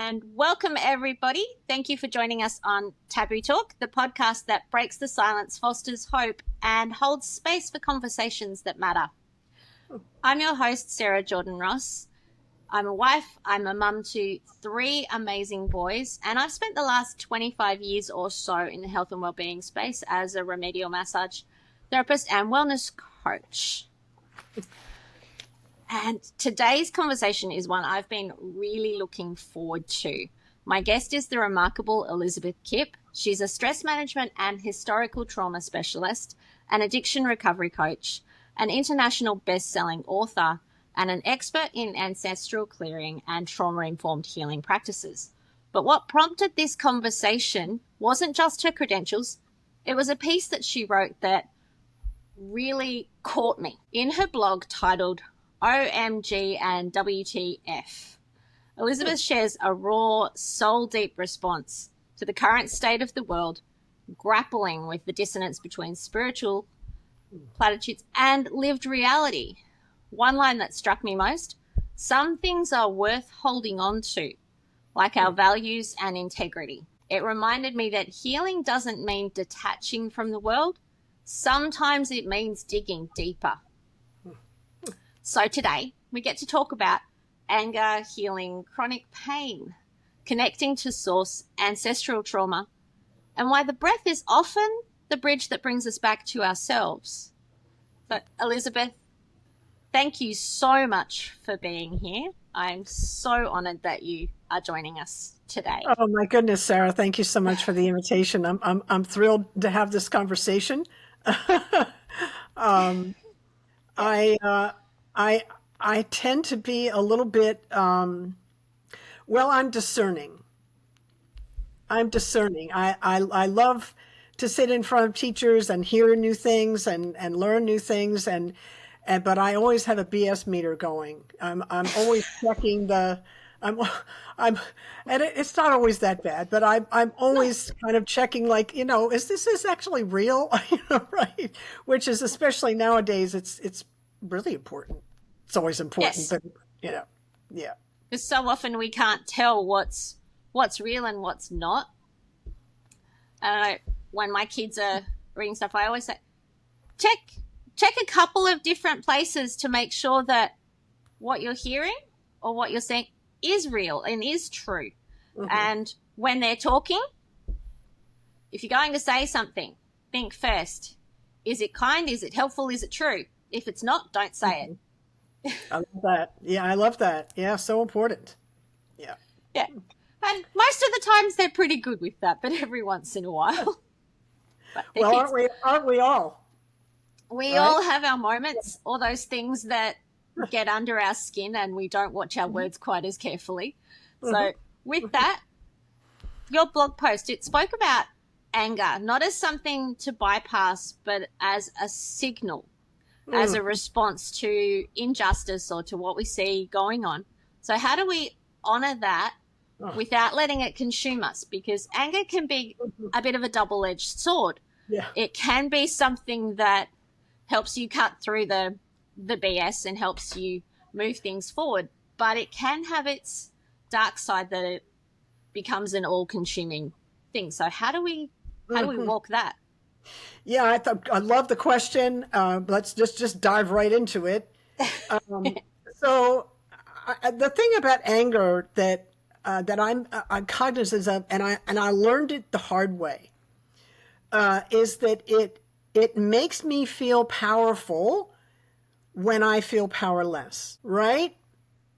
and welcome everybody. Thank you for joining us on Taboo Talk, the podcast that breaks the silence, fosters hope, and holds space for conversations that matter. I'm your host, Sarah Jordan Ross. I'm a wife, I'm a mum to 3 amazing boys, and I've spent the last 25 years or so in the health and wellbeing space as a remedial massage therapist and wellness coach. And today's conversation is one I've been really looking forward to. My guest is the remarkable Elizabeth Kipp. She's a stress management and historical trauma specialist, an addiction recovery coach, an international best-selling author, and an expert in ancestral clearing and trauma-informed healing practices. But what prompted this conversation wasn't just her credentials. It was a piece that she wrote that really caught me. In her blog titled OMG and WTF, Elizabeth shares a raw, soul-deep response to the current state of the world, grappling with the dissonance between spiritual platitudes and lived reality. One line that struck me most: some things are worth holding on to, like our values and integrity. It reminded me that healing doesn't mean detaching from the world. Sometimes it means digging deeper. So today we get to talk about anger, healing, chronic pain, connecting to source, ancestral trauma, and why the breath is often the bridge that brings us back to ourselves. But Elizabeth, thank you so much for being here. I'm so honored that you are joining us today. Oh my goodness, Sarah, thank you so much for the invitation. I'm thrilled to have this conversation. I tend to be a little bit, I'm discerning. I love to sit in front of teachers and hear new things and learn new things. But I always have a BS meter going. I'm always checking and it's not always that bad, but I'm always kind of checking, like, is this actually real? Right? Which is, especially nowadays, it's really important. It's always important, yes. But yeah. Because so often we can't tell what's real and what's not. When my kids are reading stuff, I always say, check a couple of different places to make sure that what you're hearing or what you're saying is real and is true. Mm-hmm. And when they're talking, if you're going to say something, think first, is it kind? Is it helpful? Is it true? If it's not, don't say it. I love that. Yeah, I love that. Yeah, so important. Yeah. Yeah. And most of the times they're pretty good with that, but every once in a while. Well, aren't we all? We all have our moments, all those things that get under our skin and we don't watch our words quite as carefully. So with that, your blog post, it spoke about anger, not as something to bypass, but as a signal, as a response to injustice or to what we see going on. So how do we honor that without letting it consume us? Because anger can be a bit of a double-edged sword. Yeah. It can be something that helps you cut through the BS and helps you move things forward, but it can have its dark side that it becomes an all-consuming thing. So how do we walk that? Yeah, I love the question. Let's just dive right into it. So the thing about anger that I'm cognizant of, and I learned it the hard way, is that it makes me feel powerful when I feel powerless, right?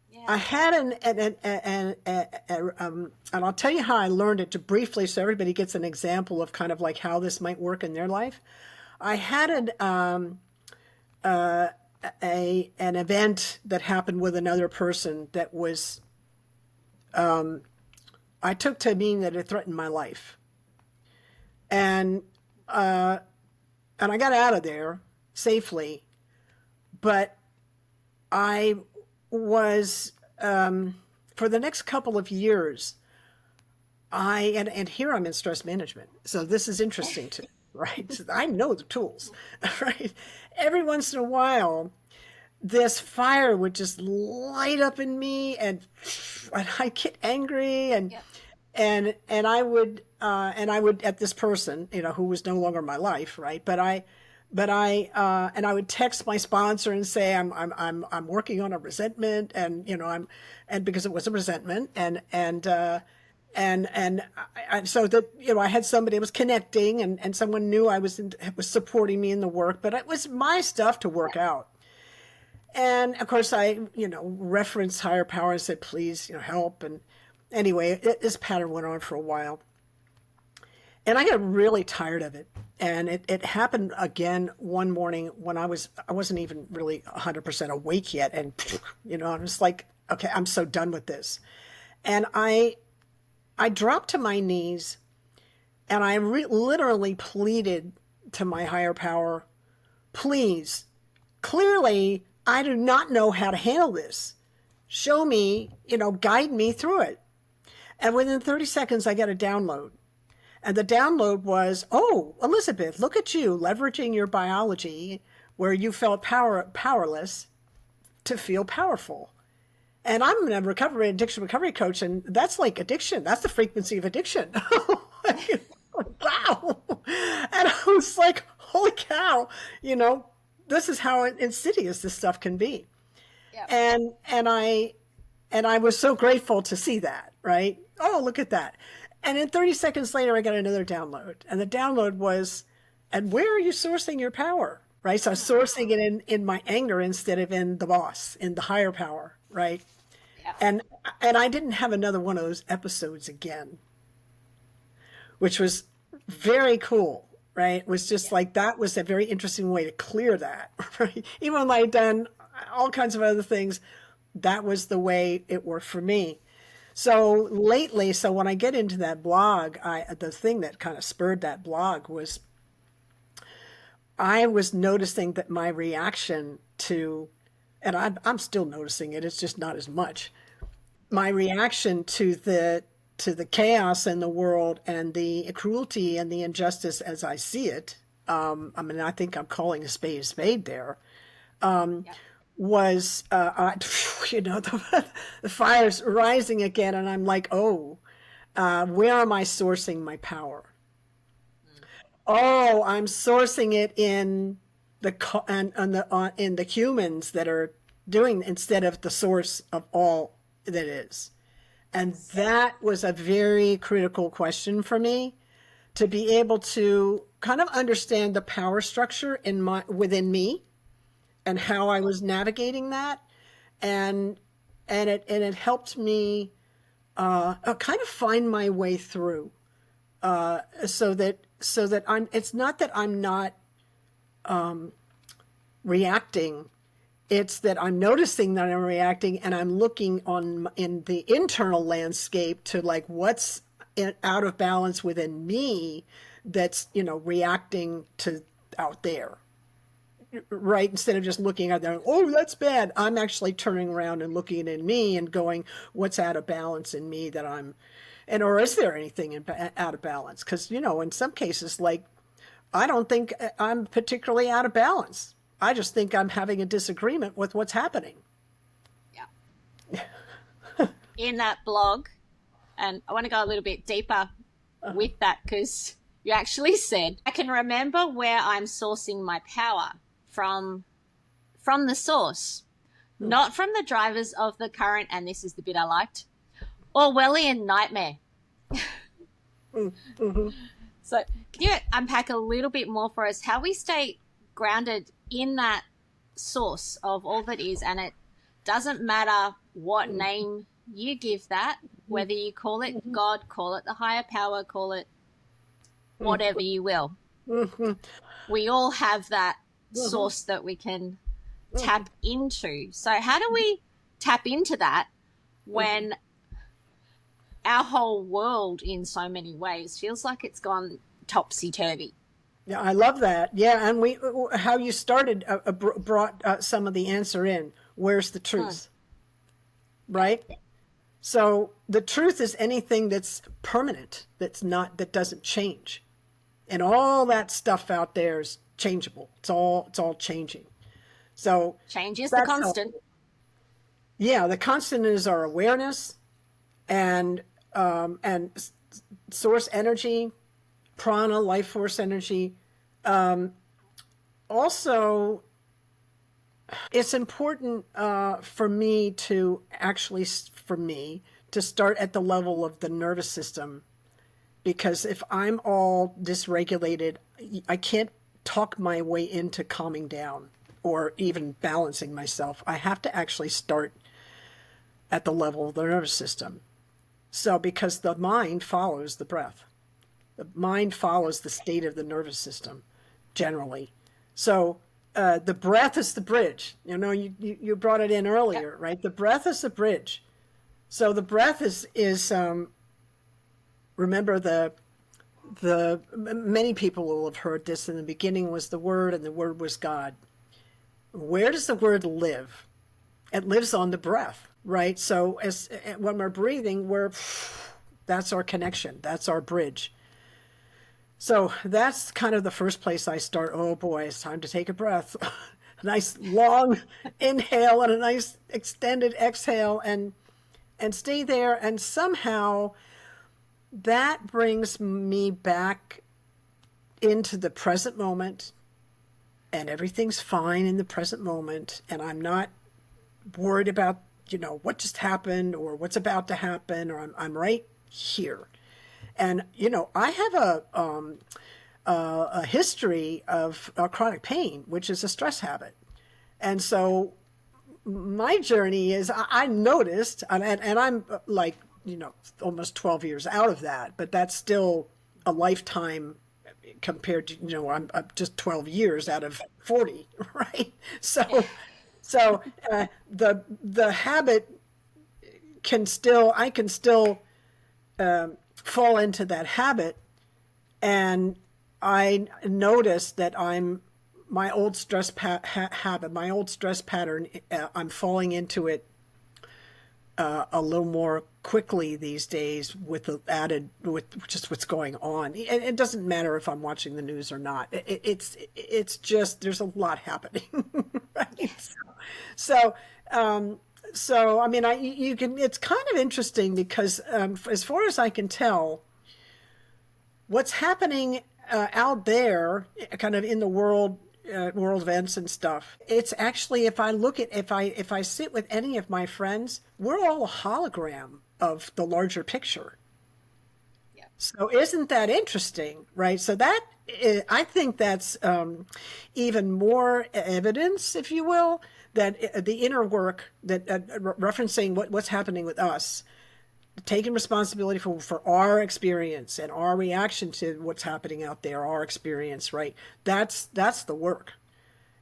Yeah. I had and I'll tell you how I learned it, to briefly, so everybody gets an example of kind of like how this might work in their life. I had an event that happened with another person that was, I took to mean that it threatened my life. And I got out of there safely, but I was, for the next couple of years, and here I'm in stress management, so this is interesting right? I know the tools, right? Every once in a while, this fire would just light up in me, and I'd get angry, Yep. and I would at this person, who was no longer my life, right? And I would text my sponsor and say I'm working on a resentment, and and because it was a resentment, so that I had somebody that was connecting, and someone knew was supporting me in the work, but it was my stuff to work out. And of course, I referenced higher power and said, please, help. And anyway, this pattern went on for a while, and I got really tired of it. And it happened again one morning when I wasn't even really 100% awake yet, and I was like, okay, I'm so done with this. And I dropped to my knees, and I literally pleaded to my higher power, please, clearly I do not know how to handle this. Show me, guide me through it. And within 30 seconds, I got a download. And the download was, oh, Elizabeth, look at you leveraging your biology where you felt powerless to feel powerful. And I'm a addiction recovery coach, and that's like addiction. That's the frequency of addiction. Wow. And I was like, holy cow, this is how insidious this stuff can be. Yep. And I was so grateful to see that, right? Oh, look at that. And then 30 seconds later, I got another download. And the download was, and where are you sourcing your power? Right? So I was sourcing it in my anger instead of in the boss, in the higher power, right? Yep. And I didn't have another one of those episodes again, which was very cool, right? It was just like, that was a very interesting way to clear that, right? Even though I had done all kinds of other things, that was the way it worked for me. So lately, when I get into that blog, the thing that kind of spurred that blog was I was noticing that my reaction to, and I'm still noticing it, it's just not as much, my reaction to the chaos in the world and the cruelty and the injustice as I see it, I think I'm calling a spade there, was, the fire's rising again, and I'm like, oh, where am I sourcing my power? Oh, I'm sourcing it in the humans that are doing, instead of the source of all that is. And that was a very critical question for me, to be able to kind of understand the power structure within me and how I was navigating that. And it helped me kind of find my way through, so that it's not that I'm not reacting. It's that I'm noticing that I'm reacting, and I'm looking in the internal landscape to like what's out of balance within me that's reacting to out there, right? Instead of just looking out there, oh, that's bad. I'm actually turning around and looking at me and going, what's out of balance in me that or is there anything out of balance? Because in some cases, like, I don't think I'm particularly out of balance. I just think I'm having a disagreement with what's happening. Yeah. In that blog, and I want to go a little bit deeper with that, because you actually said, I can remember where I'm sourcing my power from the source, not from the drivers of the current, and this is the bit I liked, Orwellian nightmare. Mm-hmm. So can you unpack a little bit more for us how we stay grounded in that source of all that is? And it doesn't matter what name you give that, whether you call it God, call it the higher power, call it whatever you will. We all have that source that we can tap into. So how do we tap into that when our whole world in so many ways feels like it's gone topsy-turvy? Yeah, I love that. Yeah, and how you started brought some of the answer in. Where's the truth? Right? So the truth is anything that's permanent, that doesn't change. And all that stuff out there is changeable. It's all changing. So Change is the that's constant. yeah, the constant is our awareness and source energy, prana, life force energy. Also, it's important for me to actually, for me, to start at the level of the nervous system, because if I'm all dysregulated, I can't talk my way into calming down or even balancing myself. I have to actually start at the level of the nervous system. So, because the mind follows the breath, the mind follows the state of the nervous system generally. So, the breath is the bridge. You brought it in Yep. earlier, right? The breath is the bridge. So the breath is remember the many people will have heard this. In the beginning was the Word, and the Word was God. Where does the Word live? It lives on the breath, right? So as when we're breathing, that's our connection. That's our bridge. So that's kind of the first place I start. Oh boy, it's time to take a breath. A nice long inhale and a nice extended exhale, and stay there. And somehow that brings me back into the present moment, and everything's fine in the present moment. And I'm not worried about, what just happened or what's about to happen, or I'm right here. And, I have a history of chronic pain, which is a stress habit. And so my journey is I noticed, and I'm like, almost 12 years out of that, but that's still a lifetime compared to, I'm just 12 years out of 40, right? So the habit I can still fall into that habit. And I noticed that my old stress habit, my old stress pattern, I'm falling into it a little more quickly these days with just what's going on. It doesn't matter if I'm watching the news or not. It's just there's a lot happening, right? So I mean, you can. It's kind of interesting because as far as I can tell, what's happening out there, kind of in the world events and stuff. It's actually, if I sit with any of my friends, we're all a hologram of the larger picture. Yeah. So isn't that interesting, right? So I think that's even more evidence, if you will, that the inner work that referencing what's happening with us, taking responsibility for our experience and our reaction to what's happening out there, our experience, right? That's the work.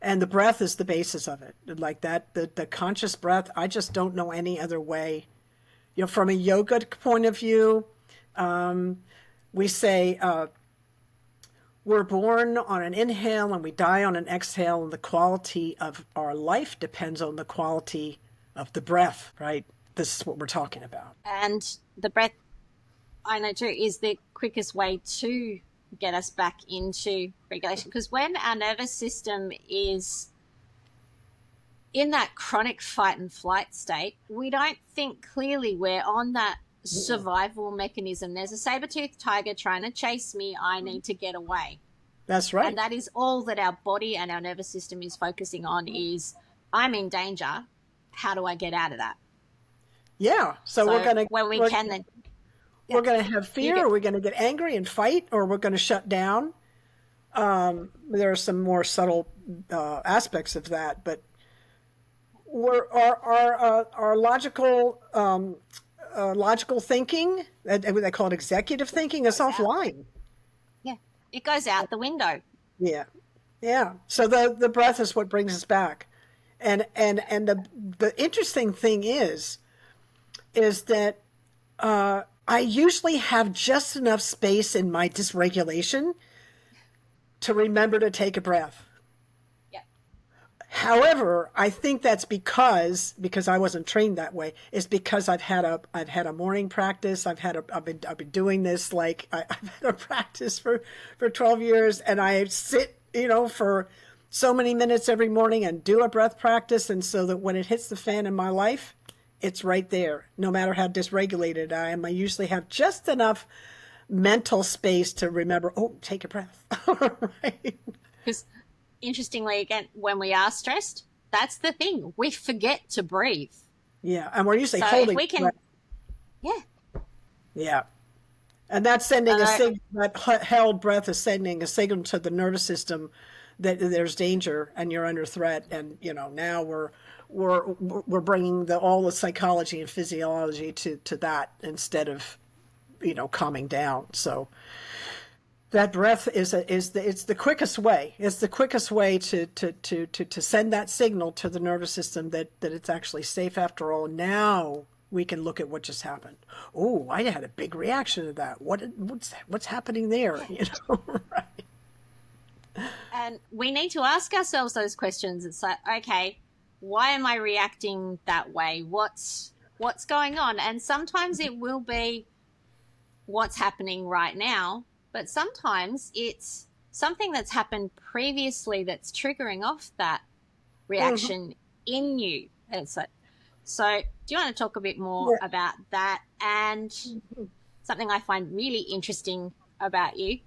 And the breath is the basis of it. Like that, the conscious breath, I just don't know any other way. From a yoga point of view, we say we're born on an inhale and we die on an exhale, and the quality of our life depends on the quality of the breath, right? This is what we're talking about. And the breath, I know too, is the quickest way to get us back into regulation. Because when our nervous system is in that chronic fight and flight state, we don't think clearly. We're on that survival mechanism. There's a saber-toothed tiger trying to chase me. I need to get away. That's right. And that is all that our body and our nervous system is focusing on is, I'm in danger. How do I get out of that? Yeah. So we're going to, when we can then. We're going to have fear, or we're going to get angry and fight, or we're going to shut down. There are some more subtle aspects of that, but our logical thinking, they call it executive thinking, is offline. Yeah, it goes out the window. Yeah. So the breath is what brings us back, and the interesting thing is that I usually have just enough space in my dysregulation to remember to take a breath. Yeah. However, I think that's because I wasn't trained that way. Is because I've had a morning practice. I've been doing this, like I've had a practice for 12 years, and I sit for so many minutes every morning and do a breath practice. And so that when it hits the fan in my life, it's right there. No matter how dysregulated I am, I usually have just enough mental space to remember, oh, take a breath. Right. Because interestingly, again, when we are stressed, that's the thing. We forget to breathe. Yeah. And we're usually So holding if we can, breath. yeah. Yeah. And that's sending a signal, that held breath is sending a signal to the nervous system that there's danger and you're under threat. And, now we're bringing all the psychology and physiology to that instead of, calming down. So that breath it's the quickest way. It's the quickest way to send that signal to the nervous system that it's actually safe after all. Now we can look at what just happened. Oh, I had a big reaction to that. What's happening there? Right. And we need to ask ourselves those questions. It's like, okay, why am I reacting that way? What's going on? And sometimes it will be what's happening right now, but sometimes it's something that's happened previously that's triggering off that reaction in you. And so do you want to talk a bit more about that? And something I find really interesting about you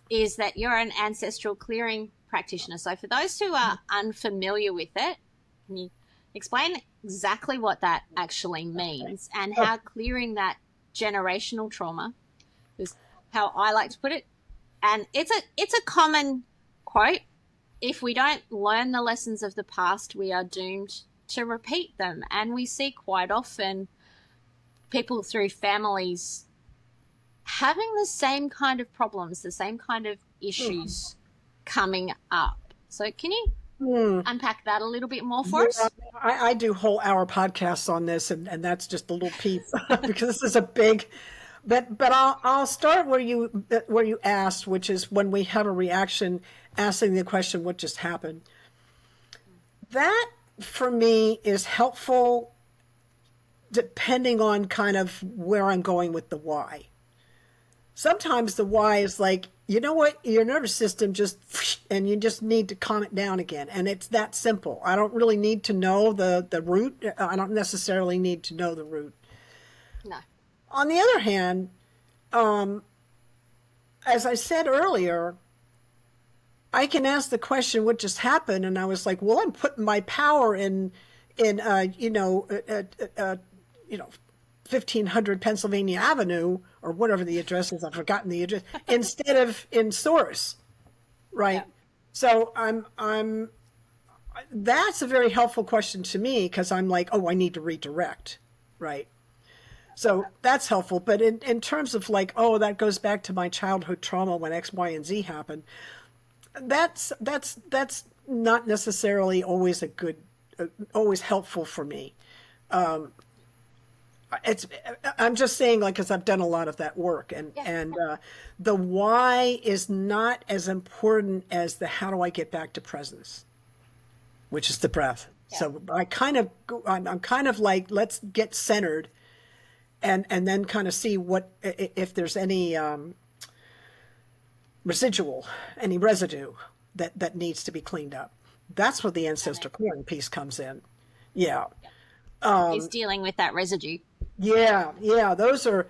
is that you're an ancestral clearing practitioner. So for those who are unfamiliar with it, can you explain exactly what that actually means and how clearing that generational trauma is how I like to put it? And it's a common quote. If we don't learn the lessons of the past, we are doomed to repeat them. And we see quite often people through families having the same kind of problems, the same kind of issues coming up. So can you unpack that a little bit more for us? I do whole hour podcasts on this, and that's just a little piece because this is a big. But I'll start where you asked, which is when we have a reaction, asking the question, "What just happened?" That for me is helpful, depending on kind of where I'm going with the why. Sometimes the why is like, you know what, your nervous system and you just need to calm it down again. And it's that simple. I don't really need to know the root. I don't necessarily need to know the root. No. On the other hand, as I said earlier, I can ask the question, what just happened? And I was like, well, I'm putting my power in 1500 Pennsylvania Avenue, or whatever the address is, I've forgotten the address, instead of in Source, right? Yeah. So that's a very helpful question to me, because I'm like, oh, I need to redirect, right? So that's helpful. But in terms of like, oh, that goes back to my childhood trauma when X, Y, and Z happened, that's not necessarily always always helpful for me. I'm just saying, like, because I've done a lot of that work, and the why is not as important as the how do I get back to presence, which is the breath. Yeah. So I'm kind of like, let's get centered, and then kind of see what if there's any residue that needs to be cleaned up. That's where the ancestral clearing piece comes in. Yeah. Is dealing with that residue. Yeah. Those are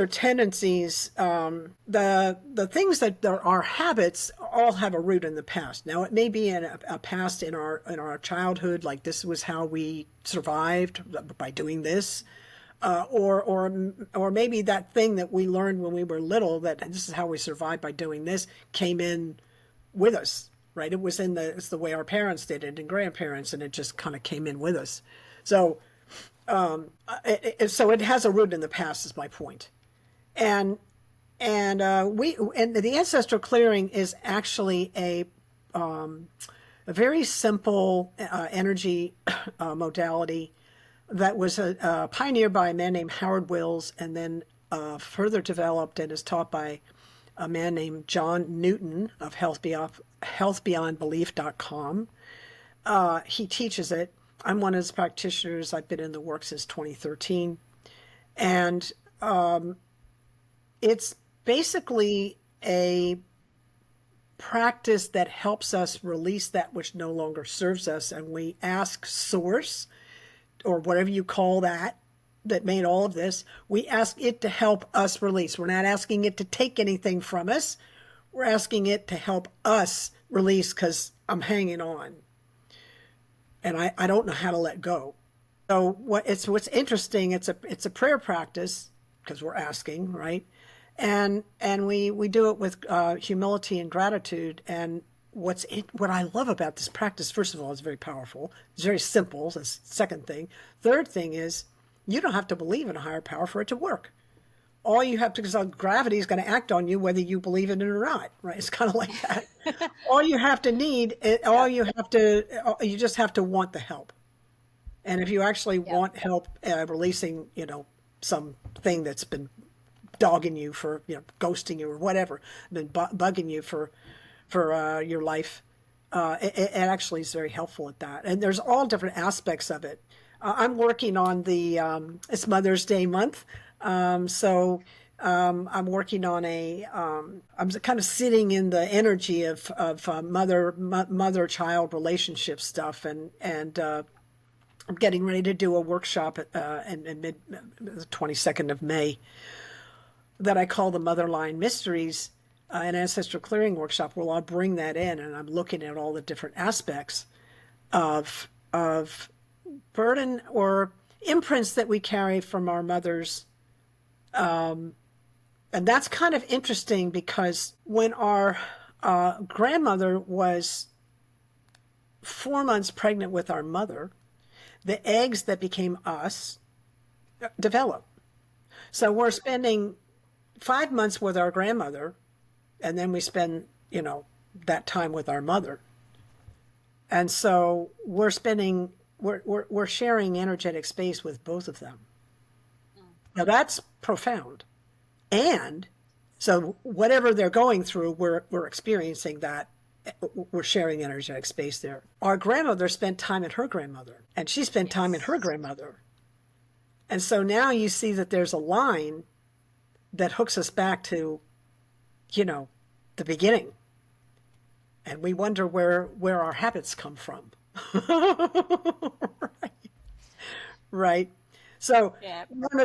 tendencies. The things that are habits all have a root in the past. Now, it may be in a past in our childhood, like this was how we survived by doing this, or maybe that thing that we learned when we were little, that this is how we survived by doing this, came in with us, right? It's the way our parents did it and grandparents, and it just kind of came in with us. So it has a root in the past, is my point. And the ancestral clearing is actually a very simple energy modality that was pioneered by a man named Howard Wills, and then further developed and is taught by a man named John Newton of healthbeyondbelief.com. He teaches it. I'm one of his practitioners. I've been in the work since 2013. And it's basically a practice that helps us release that which no longer serves us. And we ask Source, or whatever you call that made all of this, we ask it to help us release. We're not asking it to take anything from us. We're asking it to help us release, because I'm hanging on. And I don't know how to let go. So what's interesting, it's a prayer practice, because we're asking, right? And we do it with humility and gratitude. And what I love about this practice, first of all, it's very powerful. It's very simple. That's the second thing. Third thing is, you don't have to believe in a higher power for it to work. All you have to, because gravity is going to act on you whether you believe in it or not, right? It's kind of like that. All you have to need, you just have to want the help. And if you actually want help releasing, something that's been dogging you for, ghosting you or whatever, been bugging you for your life, it actually is very helpful at that. And there's all different aspects of it. I'm working on it's Mother's Day month. So I'm working on I'm kind of sitting in the energy of mother-child relationship stuff. And I'm getting ready to do a workshop in the 22nd of May that I call the Motherline Mysteries, an Ancestral Clearing workshop. Well, I'll bring that in, and I'm looking at all the different aspects of burden or imprints that we carry from our mothers. And that's kind of interesting, because when our grandmother was 4 months pregnant with our mother, the eggs that became us developed. So we're spending 5 months with our grandmother, and then we spend, that time with our mother. And so we're sharing energetic space with both of them. Now that's profound. And so whatever they're going through, we're experiencing that. We're sharing energetic space there. Our grandmother spent time at her grandmother, and she spent time at her grandmother. And so now you see that there's a line that hooks us back to, the beginning. And we wonder where our habits come from. Right. So,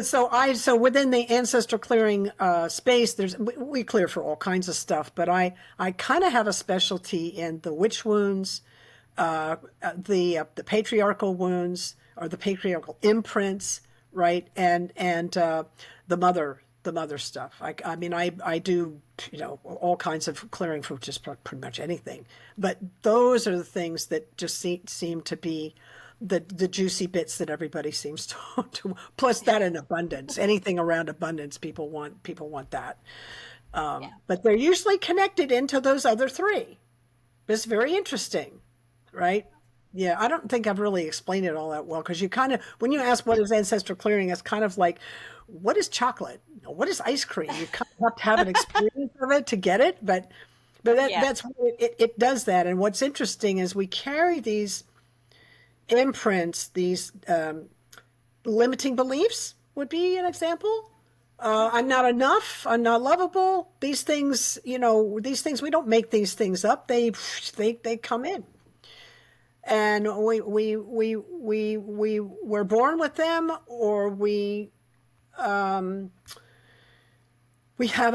so within the ancestral clearing space, we clear for all kinds of stuff, but I kind of have a specialty in the witch wounds, the patriarchal wounds, or the patriarchal imprints, right, and the mother stuff. I do all kinds of clearing for just pretty much anything, but those are the things that just seem to be the juicy bits that everybody seems to plus that in abundance. Anything around abundance, people want that. But they're usually connected into those other three. It's very interesting, right? Yeah, I don't think I've really explained it all that well, because you kind of, when you ask what is ancestral clearing, it's kind of like, what is chocolate? What is ice cream? You kind of have to have an experience of it to get it, but that's what it does that. And what's interesting is we carry these imprints, these limiting beliefs would be an example. I'm not enough. I'm not lovable. These things, we don't make these things up. They come in, and we're born with them, or we have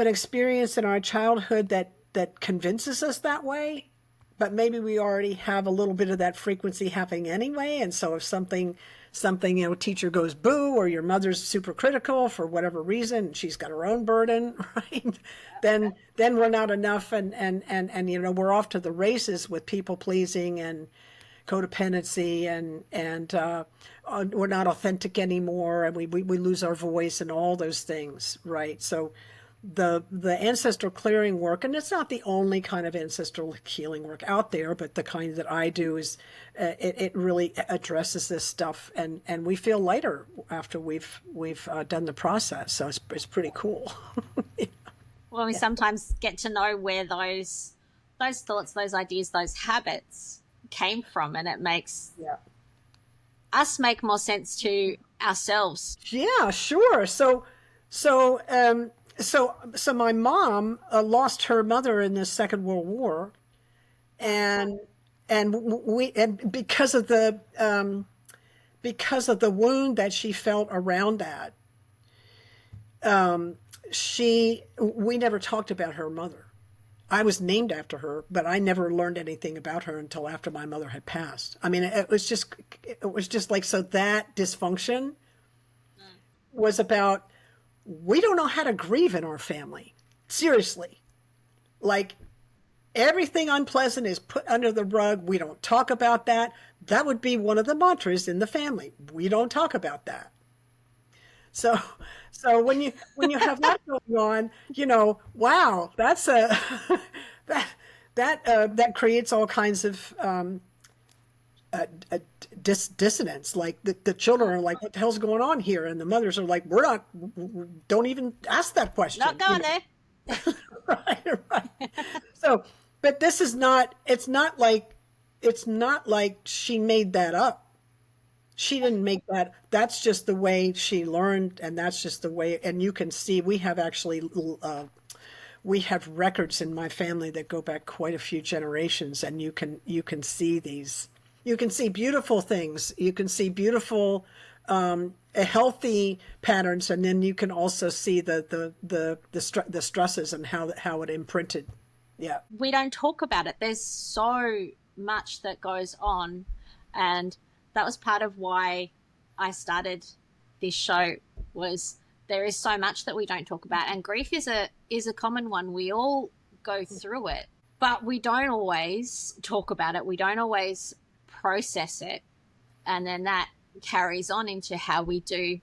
an experience in our childhood that convinces us that way. But maybe we already have a little bit of that frequency happening anyway. And so if something, teacher goes boo, or your mother's super critical for whatever reason, and she's got her own burden, right? Then we're not enough. And we're off to the races with people pleasing and codependency, and we're not authentic anymore. And we lose our voice and all those things, right? So the ancestral clearing work, and it's not the only kind of ancestral healing work out there, but the kind that I do is it really addresses this stuff, and we feel lighter after we've done the process. So it's pretty cool. Well, we sometimes get to know where those thoughts, those ideas, those habits came from, and it makes us make more sense to ourselves. Yeah, sure. So so my mom lost her mother in the Second World War, and and because of the wound that she felt around that, we never talked about her mother. I was named after her, but I never learned anything about her until after my mother had passed. I mean, it was just like, so that dysfunction was about, we don't know how to grieve in our family. Seriously. Like, everything unpleasant is put under the rug. We don't talk about that. That would be one of the mantras in the family. We don't talk about that. So, so when you have that going on, wow, that's a that creates all kinds of dissonance. Like the children are like, "What the hell's going on here?" And the mothers are like, Don't even ask that question." Not going there. Right, right. So, but this is not. It's not like she made that up. She didn't make that. That's just the way she learned, and that's just the way. And you can see we have records in my family that go back quite a few generations, and you can see these. You can see beautiful things. You can see beautiful, healthy patterns, and then you can also see the stresses and how it imprinted. Yeah. We don't talk about it. There's so much that goes on, and that was part of why I started this show. Was there is so much that we don't talk about, and grief is a common one. We all go through it, but we don't always talk about it. We don't always process it, and then that carries on into how we do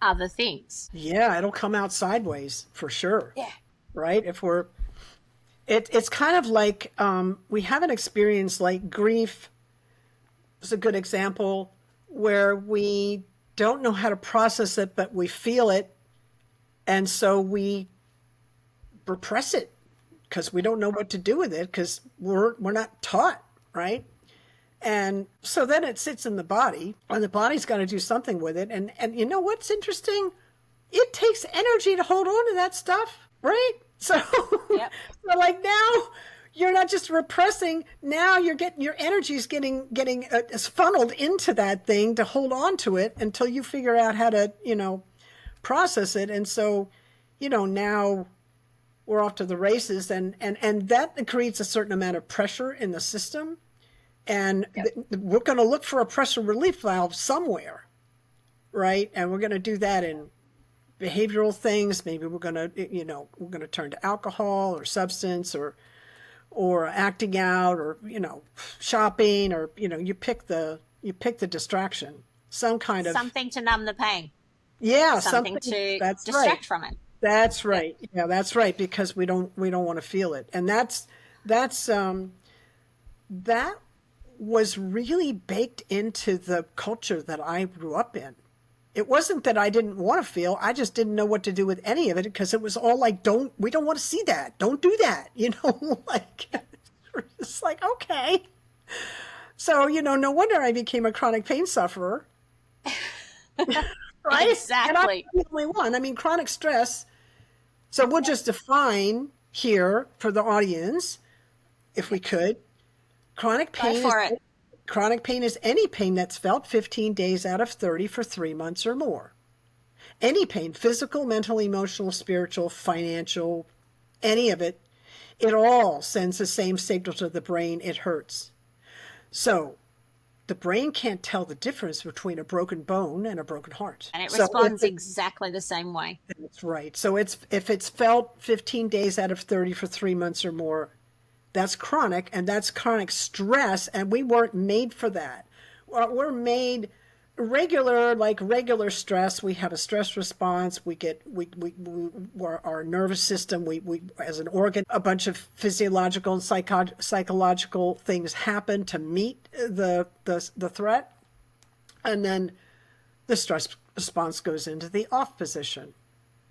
other things. Yeah, it'll come out sideways for sure. Yeah. Right? It's kind of like, we have an experience like grief is a good example, where we don't know how to process it, but we feel it, and so we repress it because we don't know what to do with it, because we're not taught, right? And so then it sits in the body, and the body's got to do something with it. And you know what's interesting? It takes energy to hold on to that stuff, right? So, Yep. so like, now you're not just repressing. Now your energy is getting is funneled into that thing to hold on to it until you figure out how to process it. And so, now we're off to the races, and that creates a certain amount of pressure in the system. And we're going to look for a pressure relief valve somewhere, right? And we're going to do that in behavioral things. Maybe we're going to turn to alcohol or substance or acting out, or shopping, or you pick the distraction, some kind of something to numb the pain. Yeah, something to distract from it. That's right. Yeah, that's right, because we don't want to feel it. And that was really baked into the culture that I grew up in. It wasn't that I didn't want to feel, I just didn't know what to do with any of it, because it was all like, we don't want to see that. Don't do that. Like, it's like, okay. So, no wonder I became a chronic pain sufferer. Right? Exactly. And I'm the only one. I mean, chronic stress. So we'll just define here for the audience, if we could. Chronic pain. Go for it. Chronic pain is any pain that's felt 15 days out of 30 for 3 months or more. Any pain, physical, mental, emotional, spiritual, financial, any of it, it all sends the same signal to the brain: it hurts. So the brain can't tell the difference between a broken bone and a broken heart. And it responds exactly the same way. That's right. So if it's felt 15 days out of 30 for 3 months or more, that's chronic, and that's chronic stress, and we weren't made for that. We're made regular stress. We have a stress response. Our nervous system, we as an organ, a bunch of physiological and psychological things happen to meet the threat, and then the stress response goes into the off position.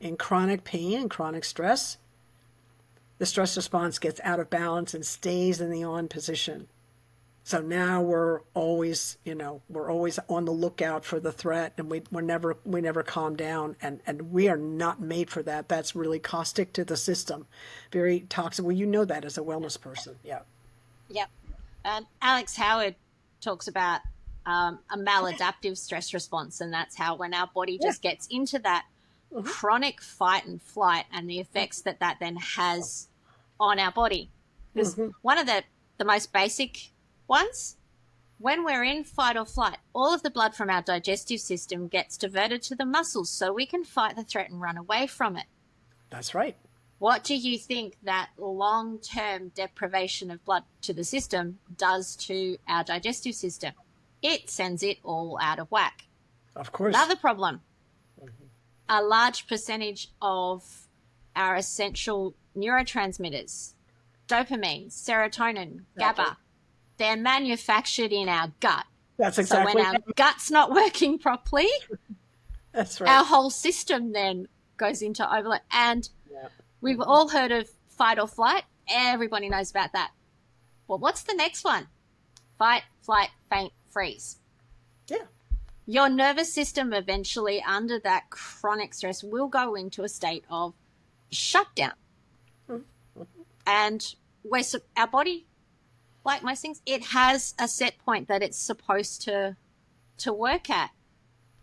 In chronic pain and chronic stress, the stress response gets out of balance and stays in the on position. So now we're always, we're always on the lookout for the threat, and we never calm down, and we are not made for that. That's really caustic to the system, very toxic. Well, you know that as a wellness person, yeah. Yep. And Alex Howard talks about a maladaptive stress response, and that's how when our body just gets into that chronic fight and flight, and the effects that then has on our body. Because one of the most basic ones, when we're in fight or flight, all of the blood from our digestive system gets diverted to the muscles so we can fight the threat and run away from it. That's right. What do you think that long-term deprivation of blood to the system does to our digestive system? It sends it all out of whack. Of course. Another problem, a large percentage of our essential neurotransmitters, dopamine, serotonin, GABA, they're manufactured in our gut. That's exactly. So when our gut's not working properly, that's right. Our whole system then goes into overload. And we've all heard of fight or flight. Everybody knows about that. Well, what's the next one? Fight, flight, faint, freeze. Yeah. Your nervous system eventually, under that chronic stress, will go into a state of shutdown. And our body, like most things, it has a set point that it's supposed to work at.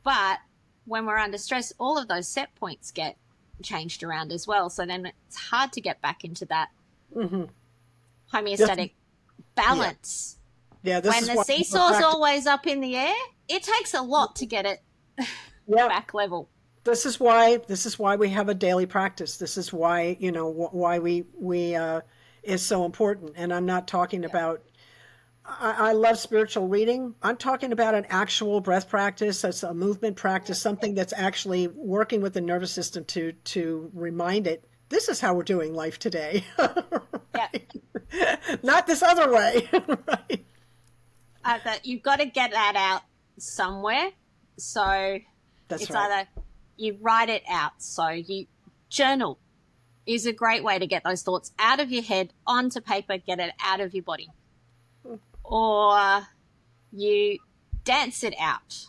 But when we're under stress, all of those set points get changed around as well. So then it's hard to get back into that homeostatic balance. Yeah, when the seesaw's always up in the air, it takes a lot to get it back level. This is why we have a daily practice. This is why, why we is so important. And I'm not talking about, I love spiritual reading. I'm talking about an actual breath practice. That's a movement practice, something that's actually working with the nervous system to remind it, this is how we're doing life today. Not this other way. Right. That you've got to get that out somewhere. So it's either you write it out. So you journal is a great way to get those thoughts out of your head onto paper, get it out of your body. Or you dance it out.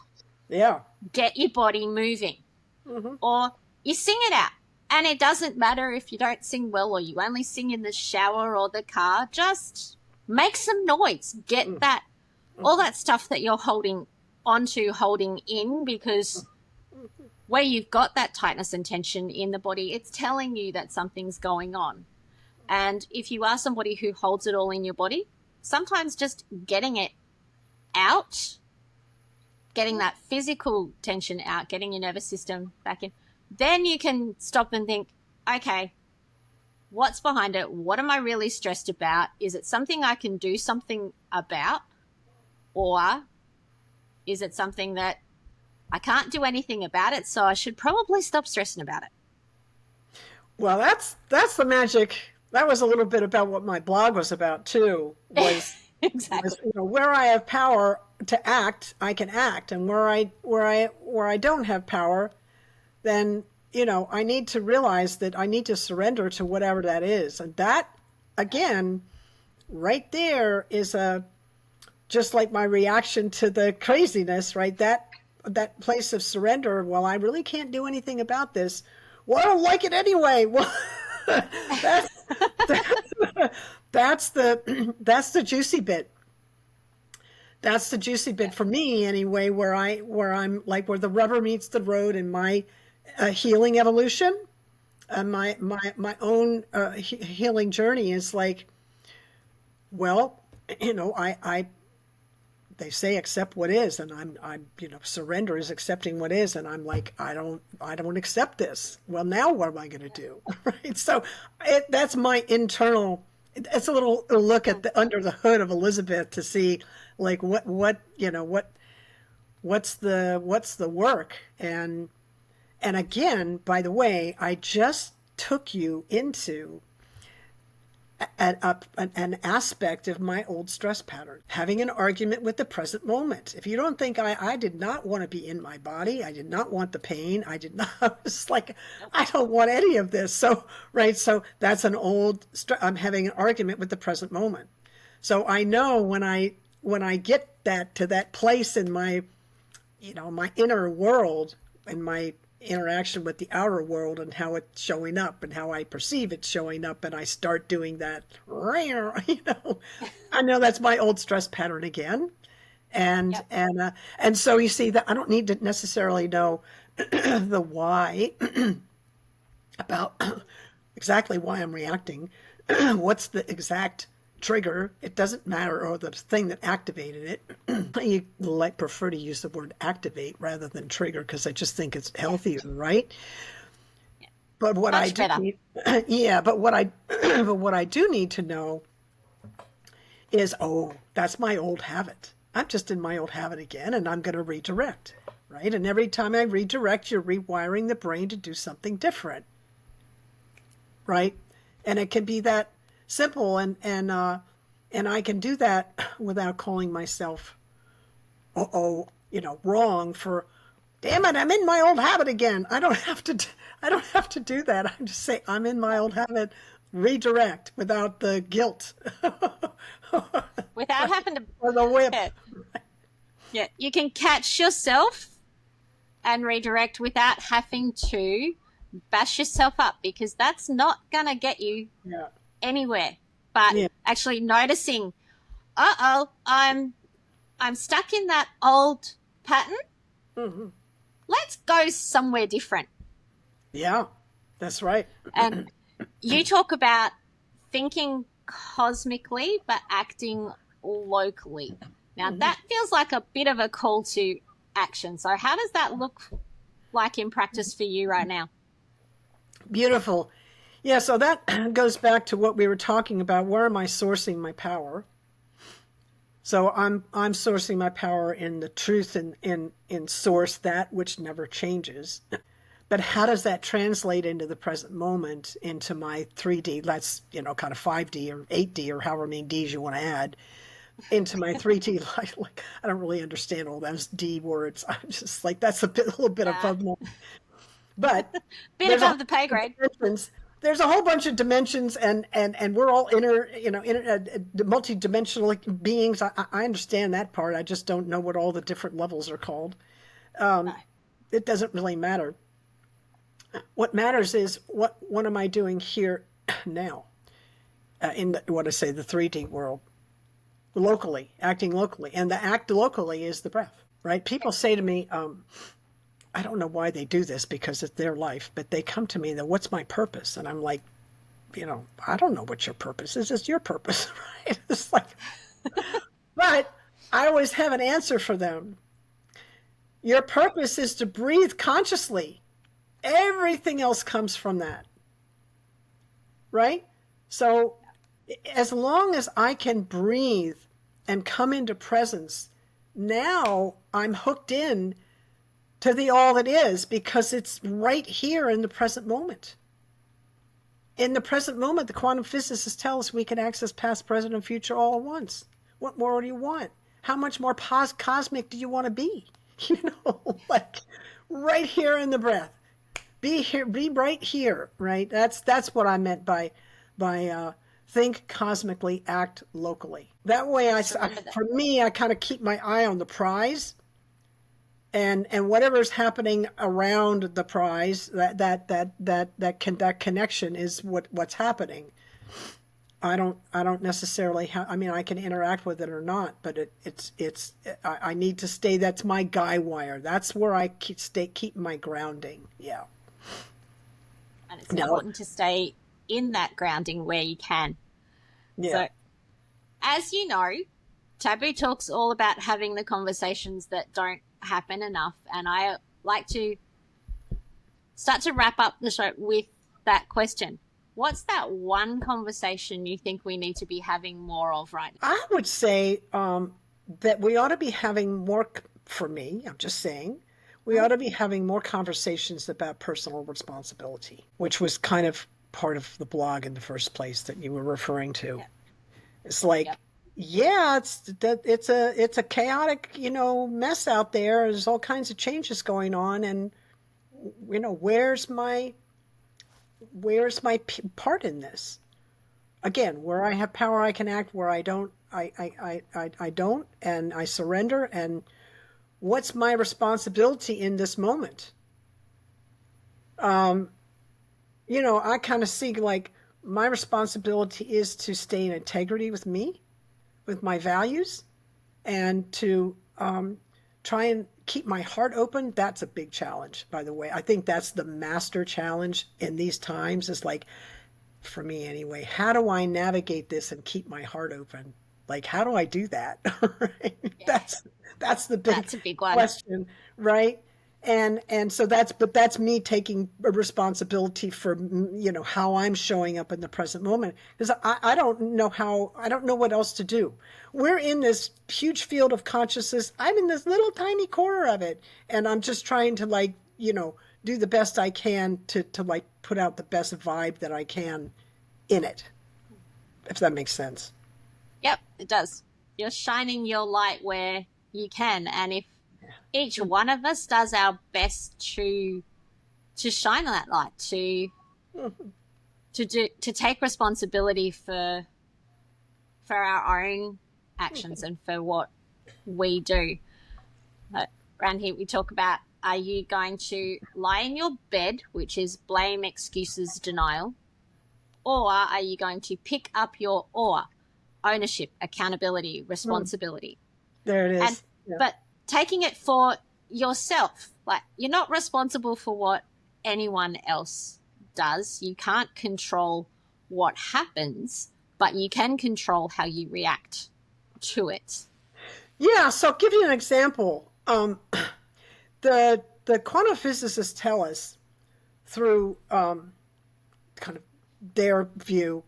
Yeah. Get your body moving. Or you sing it out. And it doesn't matter if you don't sing well or you only sing in the shower or the car. Just make some noise. Get that, all that stuff that you're holding in, because where you've got that tightness and tension in the body, it's telling you that something's going on. And if you are somebody who holds it all in your body, sometimes just getting it out, getting that physical tension out, getting your nervous system back in, then you can stop and think, okay, what's behind it? What am I really stressed about? Is it something I can do something about? Or is it something that I can't do anything about it, so I should probably stop stressing about it? Well, that's the magic. That was a little bit about what my blog was about too. Was exactly was, where I have power to act, I can act, and where I don't have power, then I need to realize that I need to surrender to whatever that is, and that again, right there is just like my reaction to the craziness, right? That place of surrender. Well, I really can't do anything about this. Well, I don't like it anyway. Well, that's the juicy bit. That's the juicy bit for me anyway, where I'm like, where the rubber meets the road in my healing evolution, my own healing journey is like, well, I they say accept what is, and I'm surrender is accepting what is, and I'm like, I don't accept this. Well, now what am I going to do? Right. So that's my internal. It's a little look at under the hood of Elizabeth to see like what's the work. And again, by the way, I just took you into an aspect of my old stress pattern, having an argument with the present moment. If you don't think I did not want to be in my body, I did not want the pain, I was like, I don't want any of this. So, right. So that's I'm having an argument with the present moment. So I know when I when I get that to that place in my, my inner world and my interaction with the outer world and how it's showing up and how I perceive it showing up, and I start doing that, I know that's my old stress pattern again. And Yep. and so you see that I don't need to necessarily know the why about exactly why I'm reacting. What's the exact trigger? It doesn't matter, or the thing that activated it. You like prefer to use the word activate rather than trigger because I just think it's healthier, right? Yeah. But what I Much do better. need, yeah, but what I but what I do need to know is, oh, that's my old habit. I'm just in my old habit again, and I'm going to redirect, right? And every time I redirect, you're rewiring the brain to do something different, right? And it can be that simple, and I can do that without calling myself, wrong for, damn it, I'm in my old habit again. I don't have to do that. I just say I'm in my old habit, redirect without the guilt Without having to, or the whip. yeah, yeah, you can catch yourself and redirect without having to bash yourself up, because that's not going to get you Yeah. anywhere. But Yeah. actually noticing, I'm stuck in that old pattern. Hmm. Let's go somewhere different. Yeah. That's right. And you talk about thinking cosmically but acting locally. Now Hmm. that feels like a bit of a call to action. So how does that look like in practice for you right now? Beautiful. Yeah, so that goes back to what we were talking about. Where am I sourcing my power? So I'm sourcing my power in the truth and in source, that which never changes. But how does that translate into the present moment, into my 3D, that's, kind of 5D or 8D or however many Ds you want to add, into my 3D life? Like, I don't really understand all those D words. I'm just like, that's a little bit Yeah. above my, but Bit there's a above whole the pay bunch grade. of dimensions. There's a whole bunch of dimensions, and we're all multi-dimensional beings. I understand that part. I just don't know what all the different levels are called. No. It doesn't really matter. What matters is what am I doing here now, in what I say, the 3D world, locally, acting locally, and the act locally is the breath, right? People say to me, I don't know why they do this because it's their life, but they come to me and what's my purpose? And I'm like, I don't know what your purpose is. It's your purpose, right? It's like, but I always have an answer for them. Your purpose is to breathe consciously. Everything else comes from that, right? So as long as I can breathe and come into presence, now I'm hooked in to the all that is, because it's right here in the present moment. In the present moment, the quantum physicists tell us we can access past, present, and future all at once. What more do you want? How much more cosmic do you want to be? Like right here in the breath. Be here, be right here, right? That's what I meant by think cosmically, act locally. That way, Just remember that. for me, I kind of keep my eye on the prize, and whatever's happening around the prize, that connection is what's happening. I don't necessarily have, I mean, I can interact with it or not, but I need to stay. That's my guy wire. That's where I keep my grounding. Yeah. And it's No. important to stay in that grounding where you can. Yeah. So, as you know, Taboo Talk's all about having the conversations that don't happen enough. And I like to start to wrap up the show with that question. What's that one conversation you think we need to be having more of right now? I would say that we ought to be having more, for me, I'm just saying, we ought to be having more conversations about personal responsibility, which was kind of part of the blog in the first place that you were referring to. Yep. It's like, Yep. yeah, it's a chaotic, mess out there. There's all kinds of changes going on, and where's my part in this? again, where I have power, I can act. Where I don't, I don't, and I surrender. And what's my responsibility in this moment? I kind of see like my responsibility is to stay in integrity with me, with my values, and to try and keep my heart open. That's a big challenge, by the way. I think that's the master challenge in these times, is like, for me anyway, how do I navigate this and keep my heart open? Like, how do I do that? Right? Yeah. That's the That's big a big one. question, right? And so that's me taking a responsibility for how I'm showing up in the present moment, because I don't know what else to do. We're in this huge field of consciousness. I'm in this little tiny corner of it, and I'm just trying to do the best I can to like put out the best vibe that I can in it, if that makes sense. Yep, it does. You're shining your light where you can, and if each one of us does our best to shine that light, to take responsibility for our own actions and for what we do. Around here we talk about, are you going to lie in your bed, which is blame, excuses, denial, or are you going to pick up your oar, ownership, accountability, responsibility? There it And is. Yeah. but taking it for yourself, like, you're not responsible for what anyone else does. You can't control what happens, but you can control how you react to it. Yeah, so I'll give you an example. The quantum physicists tell us through kind of their view,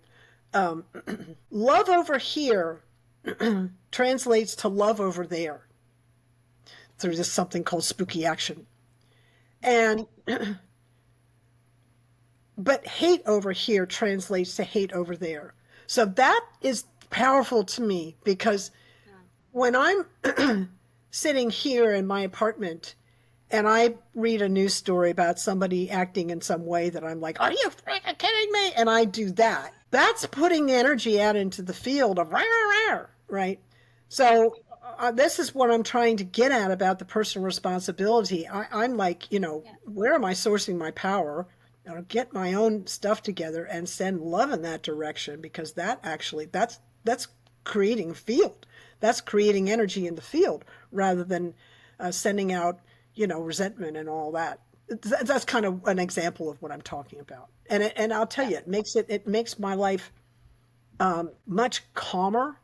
love over here translates to love over there through this something called spooky action. And but hate over here translates to hate over there. So that is powerful to me, because when I'm sitting here in my apartment and I read a news story about somebody acting in some way that I'm like, are you freaking kidding me? And I do that. That's putting energy out into the field of rah, rah, rah, right? So this is what I'm trying to get at about the personal responsibility. I'm like, where am I sourcing my power? I'll get my own stuff together and send love in that direction, because that's creating field. That's creating energy in the field, rather than sending out, resentment and all that. That's kind of an example of what I'm talking about. And I'll tell you, it makes my life much calmer,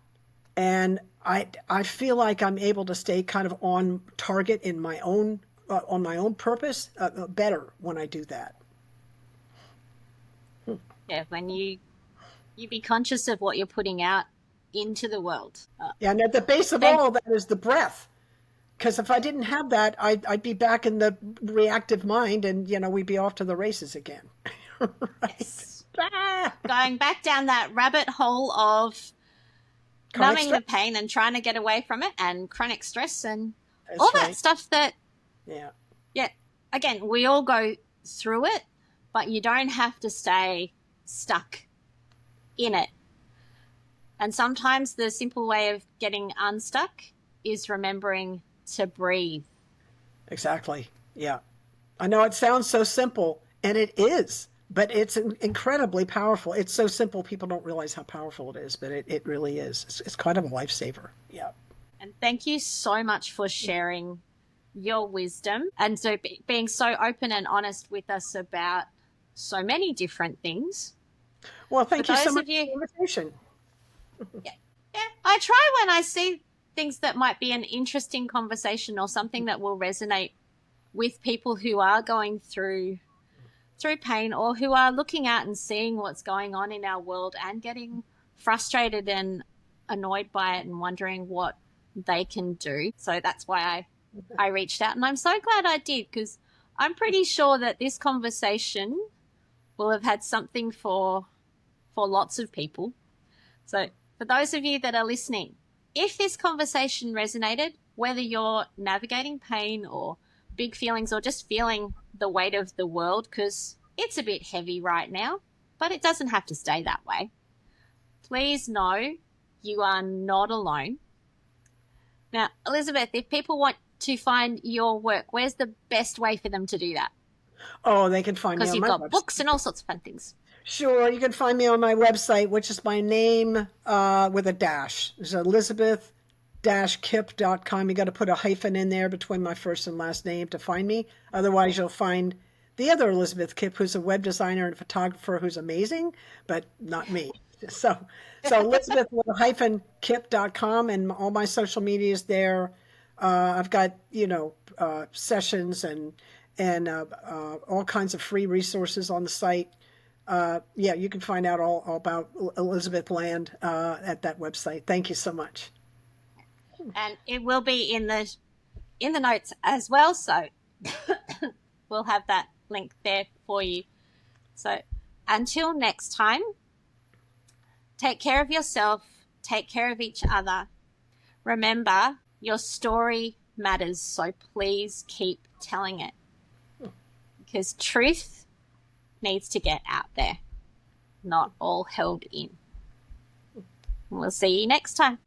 and I feel like I'm able to stay kind of on target in my own on my own purpose better when I do that. Yeah, when you be conscious of what you're putting out into the world. Yeah, and at the base of all of that is the breath. Because if I didn't have that, I'd be back in the reactive mind, and we'd be off to the races again. Right? Yes. Going back down that rabbit hole of numbing the pain and trying to get away from it, and chronic stress and all that stuff that, again, we all go through it, but you don't have to stay stuck in it. And sometimes the simple way of getting unstuck is remembering to breathe. Exactly. Yeah. I know it sounds so simple, and it is, but it's incredibly powerful. It's so simple, people don't realize how powerful it is, but it really is. It's kind of a lifesaver. Yeah. And thank you so much for sharing your wisdom, and so being so open and honest with us about so many different things. Well, thank you so much for the invitation. Yeah, I try when I see things that might be an interesting conversation or something that will resonate with people who are going through pain, or who are looking out and seeing what's going on in our world and getting frustrated and annoyed by it and wondering what they can do. So that's why I reached out, and I'm so glad I did, because I'm pretty sure that this conversation will have had something for lots of people. So for those of you that are listening, if this conversation resonated, whether you're navigating pain or big feelings or just feeling the weight of the world, because it's a bit heavy right now, but it doesn't have to stay that way. please know you are not alone. Now, Elizabeth, if people want to find your work, where's the best way for them to do that? Oh, they can find me Because on you've my got website. books and all sorts of fun things. Sure, you can find me on my website, which is my name with a dash. It's Elizabeth-Kipp.com. You got to put a hyphen in there between my first and last name to find me. Otherwise, you'll find the other Elizabeth Kipp, who's a web designer and photographer who's amazing, but not me. So Elizabeth with a hyphen Kipp.com, and all my social media is there. I've got, sessions and all kinds of free resources on the site. Yeah, you can find out all about Elizabeth Land at that website. Thank you so much. And it will be in the notes as well, so we'll have that link there for you. So until next time, take care of yourself, take care of each other. Remember, your story matters, so please keep telling it, because truth needs to get out there, not all held in. We'll see you next time.